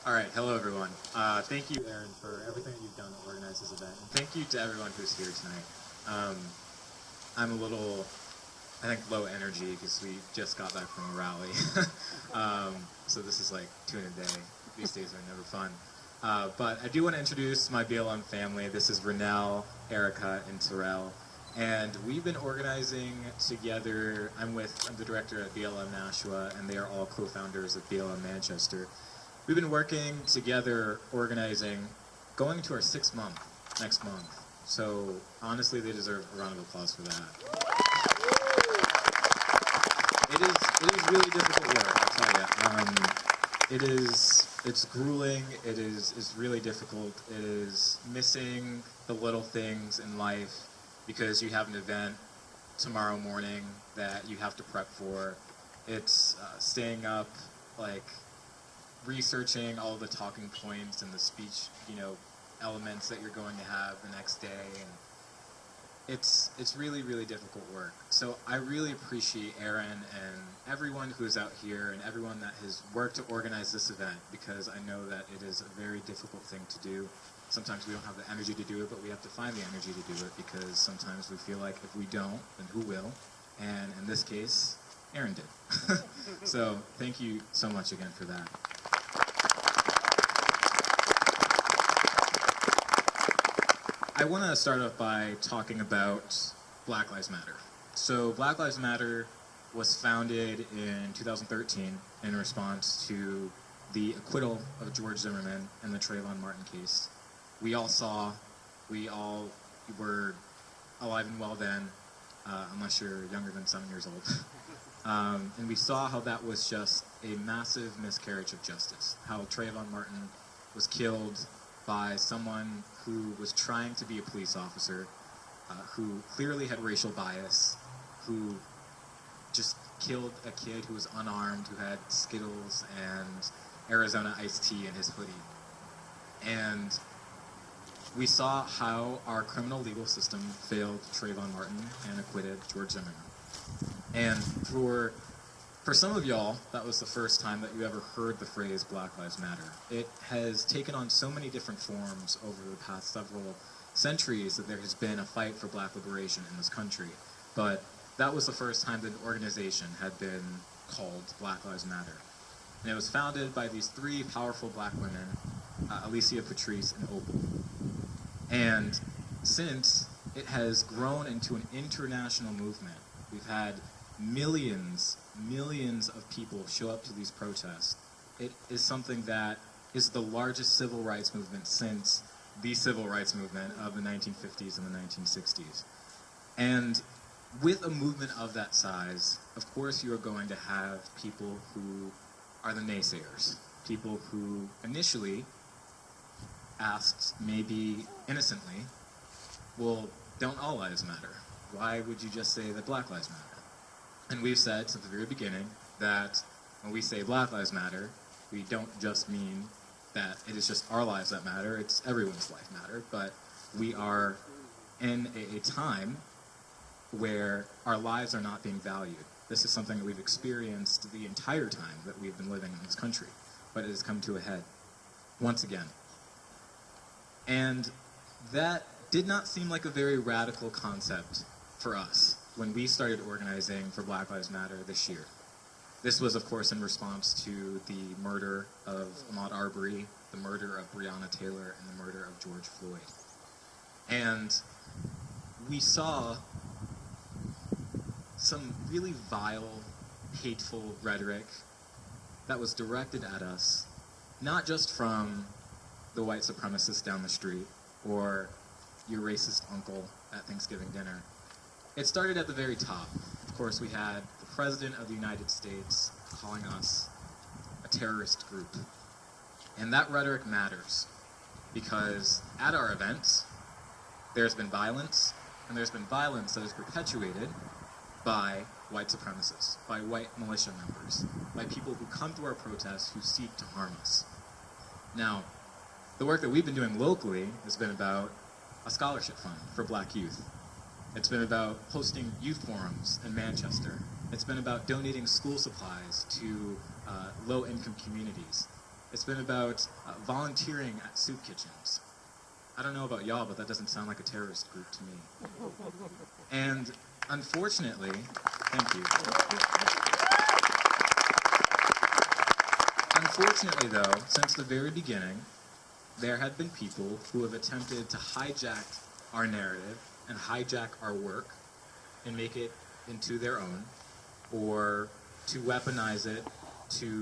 All right, hello everyone. Thank you, Aaron, for everything that you've done to organize this event, and thank you to everyone who's here tonight. Um, I'm a little, I think, low energy because we just got back from a rally, so this is like two in a day. These days are never fun. But I do want to introduce my BLM family. This is Renelle, Erica, and Terrell. And we've been organizing together. I'm the director at BLM Nashua, and they are all co-founders of BLM Manchester. We've been working together, organizing, going to our 6th month next month. So honestly, they deserve a round of applause for that. It is really difficult work, I'll tell you. It's grueling. It's really difficult. It is missing the little things in life because you have an event tomorrow morning that you have to prep for. It's staying up, like, researching all the talking points and the speech, elements that you're going to have the next day, and it's really, really difficult work. So I really appreciate Aaron and everyone who's out here and everyone that has worked to organize this event, because I know that it is a very difficult thing to do. Sometimes we don't have the energy to do it, but we have to find the energy to do it, because sometimes we feel like if we don't, then who will? And in this case, Aaron did. So thank you so much again for that. I want to start off by talking about Black Lives Matter. So Black Lives Matter was founded in 2013 in response to the acquittal of George Zimmerman in the Trayvon Martin case. We all were alive and well then, unless you're younger than 7 years old. And we saw how that was just a massive miscarriage of justice, how Trayvon Martin was killed by someone who was trying to be a police officer, who clearly had racial bias, who just killed a kid who was unarmed, who had Skittles and Arizona iced tea in his hoodie. And we saw how our criminal legal system failed Trayvon Martin and acquitted George Zimmerman. And for some of y'all, that was the first time that you ever heard the phrase Black Lives Matter. It has taken on so many different forms over the past several centuries that there has been a fight for black liberation in this country. But that was the first time that an organization had been called Black Lives Matter. And it was founded by these 3 powerful black women, Alicia, Patrice, and Opal. And since, it has grown into an international movement. We've had millions of people show up to these protests. It is something that is the largest civil rights movement since the civil rights movement of the 1950s and the 1960s. And with a movement of that size, of course you are going to have people who are the naysayers, people who initially asked, maybe innocently, well, don't all lives matter? Why would you just say that Black Lives Matter? And we've said since the very beginning that when we say Black Lives Matter, we don't just mean that it is just our lives that matter, it's everyone's life matter, but we are in a time where our lives are not being valued. This is something that we've experienced the entire time that we've been living in this country, but it has come to a head once again. And that did not seem like a very radical concept for us when we started organizing for Black Lives Matter this year. This was, of course, in response to the murder of Ahmaud Arbery, the murder of Breonna Taylor, and the murder of George Floyd. And we saw some really vile, hateful rhetoric that was directed at us, not just from the white supremacists down the street or your racist uncle at Thanksgiving dinner. It started at the very top. Of course, we had the President of the United States calling us a terrorist group. And that rhetoric matters because at our events, there's been violence, and there's been violence that is perpetuated by white supremacists, by white militia members, by people who come to our protests who seek to harm us. Now, the work that we've been doing locally has been about a scholarship fund for black youth. It's been about hosting youth forums in Manchester. It's been about donating school supplies to low-income communities. It's been about volunteering at soup kitchens. I don't know about y'all, but that doesn't sound like a terrorist group to me. And unfortunately, thank you. Unfortunately, though, since the very beginning, there have been people who have attempted to hijack our narrative and hijack our work and make it into their own, or to weaponize it to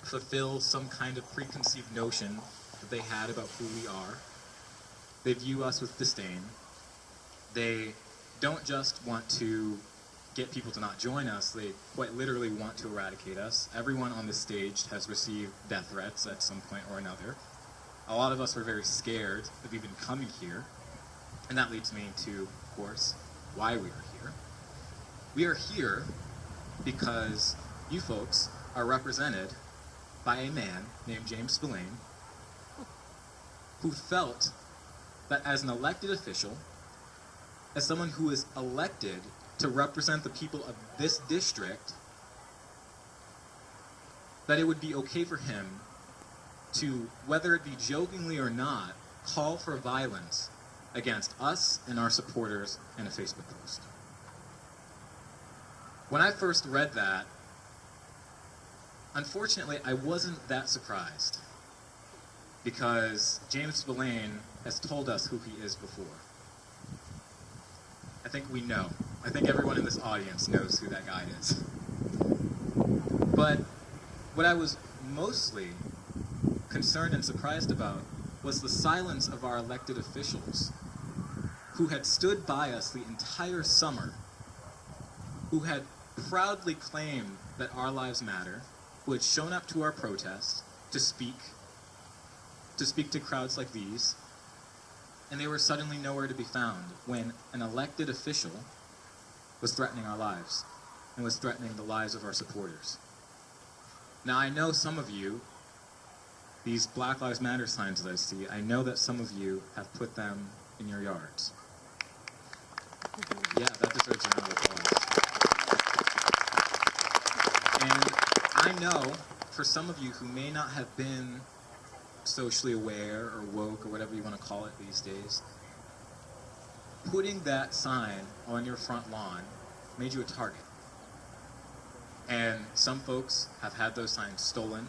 fulfill some kind of preconceived notion that they had about who we are. They view us with disdain. They don't just want to get people to not join us, they quite literally want to eradicate us. Everyone on this stage has received death threats at some point or another. A lot of us are very scared of even coming here, and that leads me to, of course, why we are here. We are here because you folks are represented by a man named James Spillane, who felt that as an elected official, as someone who is elected to represent the people of this district, that it would be okay for him to, whether it be jokingly or not, call for violence against us and our supporters in a Facebook post. When I first read that, unfortunately, I wasn't that surprised, because James Spillane has told us who he is before. I think we know. I think everyone in this audience knows who that guy is. But what I was mostly concerned and surprised about was the silence of our elected officials, who had stood by us the entire summer, who had proudly claimed that our lives matter, who had shown up to our protests to speak to crowds like these, and they were suddenly nowhere to be found when an elected official was threatening our lives and was threatening the lives of our supporters. Now, I know some of you, these Black Lives Matter signs that I see, I know that some of you have put them in your yards. Yeah, that deserves a round of applause. And I know, for some of you who may not have been socially aware or woke or whatever you want to call it these days, putting that sign on your front lawn made you a target. And some folks have had those signs stolen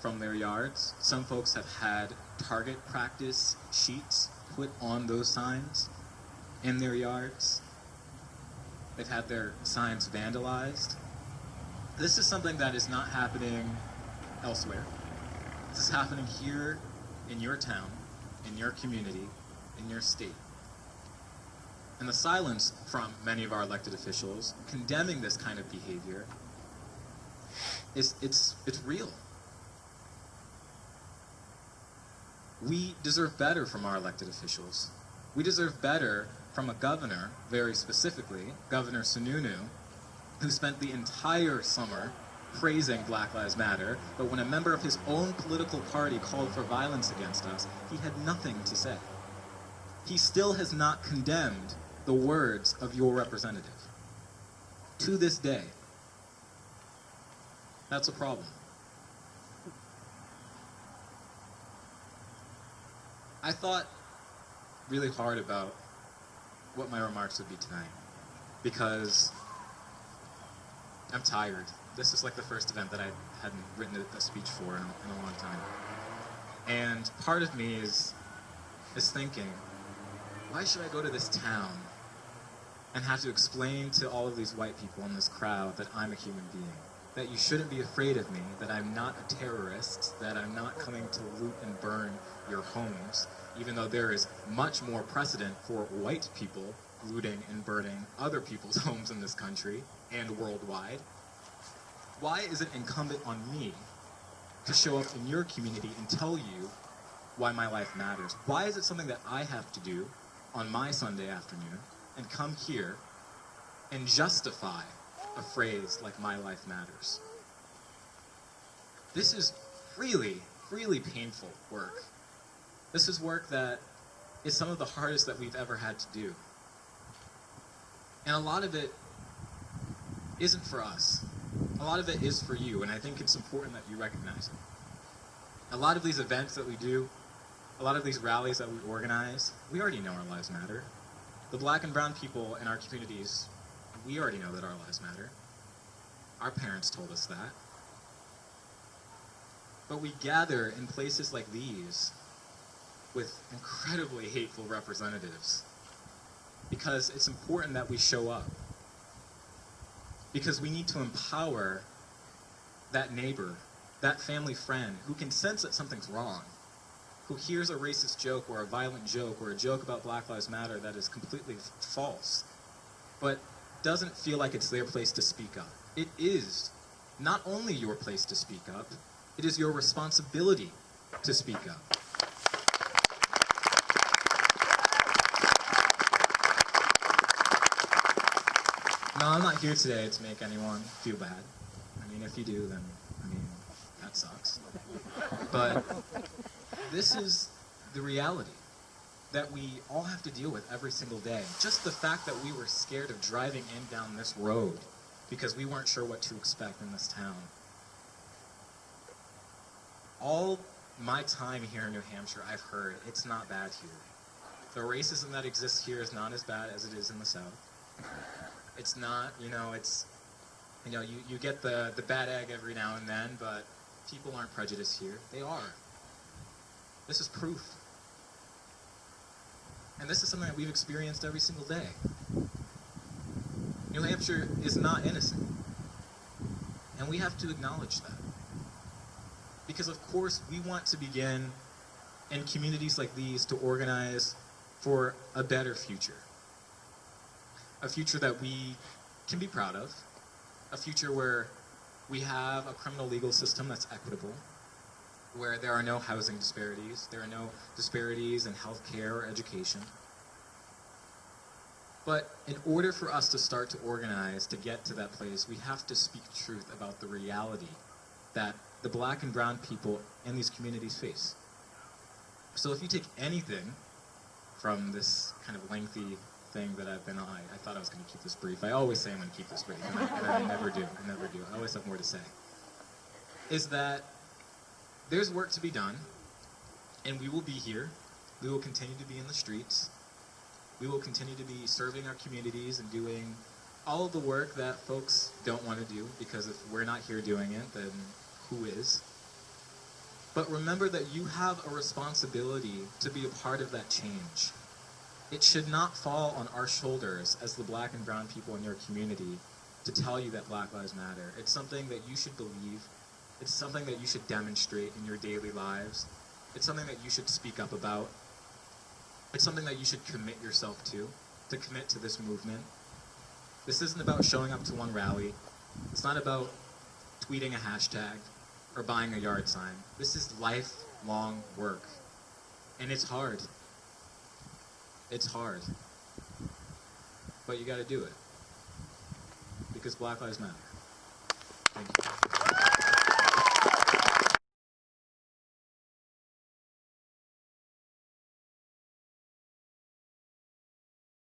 from their yards. Some folks have had target practice sheets put on those signs in their yards. They've had their signs vandalized. This is something that is not happening elsewhere. This is happening here in your town, in your community, in your state. And the silence from many of our elected officials condemning this kind of behavior it's real. We deserve better from our elected officials. We deserve better from a governor, very specifically, Governor Sununu, who spent the entire summer praising Black Lives Matter, but when a member of his own political party called for violence against us, he had nothing to say. He still has not condemned the words of your representative. To this day. That's a problem. I thought really hard about what my remarks would be tonight, because I'm tired. This is like the first event that I hadn't written a speech for in a long time. And part of me is thinking, why should I go to this town and have to explain to all of these white people in this crowd that I'm a human being, that you shouldn't be afraid of me, that I'm not a terrorist, that I'm not coming to loot and burn your homes, even though there is much more precedent for white people looting and burning other people's homes in this country and worldwide. Why is it incumbent on me to show up in your community and tell you why my life matters? Why is it something that I have to do on my Sunday afternoon and come here and justify a phrase like my life matters? This is really, really painful work. This is work that is some of the hardest that we've ever had to do. And a lot of it isn't for us. A A lot of it is for you, and I think it's important that you recognize it. A lot of these events that we do, a lot of these rallies that we organize, we already know our lives matter. The black and brown people in our communities, we already know that our lives matter. Our parents told us that. But we gather in places like these with incredibly hateful representatives because it's important that we show up. Because we need to empower that neighbor, that family friend who can sense that something's wrong, who hears a racist joke or a violent joke or a joke about Black Lives Matter that is completely false, but doesn't feel like it's their place to speak up. It is not only your place to speak up, it is your responsibility to speak up. No, I'm not here today to make anyone feel bad. I mean, if you do, then, that sucks. But this is the reality that we all have to deal with every single day. Just the fact that we were scared of driving in down this road because we weren't sure what to expect in this town. All my time here in New Hampshire, I've heard it's not bad here. The racism that exists here is not as bad as it is in the South. It's not, you get the bad egg every now and then, but people aren't prejudiced here. They are. This is proof. And this is something that we've experienced every single day. New Hampshire is not innocent. And we have to acknowledge that. Because of course we want to begin in communities like these to organize for a better future. A future that we can be proud of. A future where we have a criminal legal system that's equitable, where there are no housing disparities, there are no disparities in healthcare or education. But in order for us to start to organize to get to that place, we have to speak truth about the reality that the black and brown people in these communities face. So if you take anything from this kind of lengthy thing that I've been on, I thought I was going to keep this brief. I always say I'm going to keep this brief, and I never do. I always have more to say. Is that there's work to be done, and we will be here. We will continue to be in the streets. We will continue to be serving our communities and doing all of the work that folks don't want to do, because if we're not here doing it, then who is? But remember that you have a responsibility to be a part of that change. It should not fall on our shoulders as the black and brown people in your community to tell you that Black Lives Matter. It's something that you should believe. It's something that you should demonstrate in your daily lives. It's something that you should speak up about. It's something that you should commit yourself to commit to this movement. This isn't about showing up to one rally. It's not about tweeting a hashtag or buying a yard sign. This is lifelong work. And it's hard. It's hard. But you gotta do it. Because Black Lives Matter.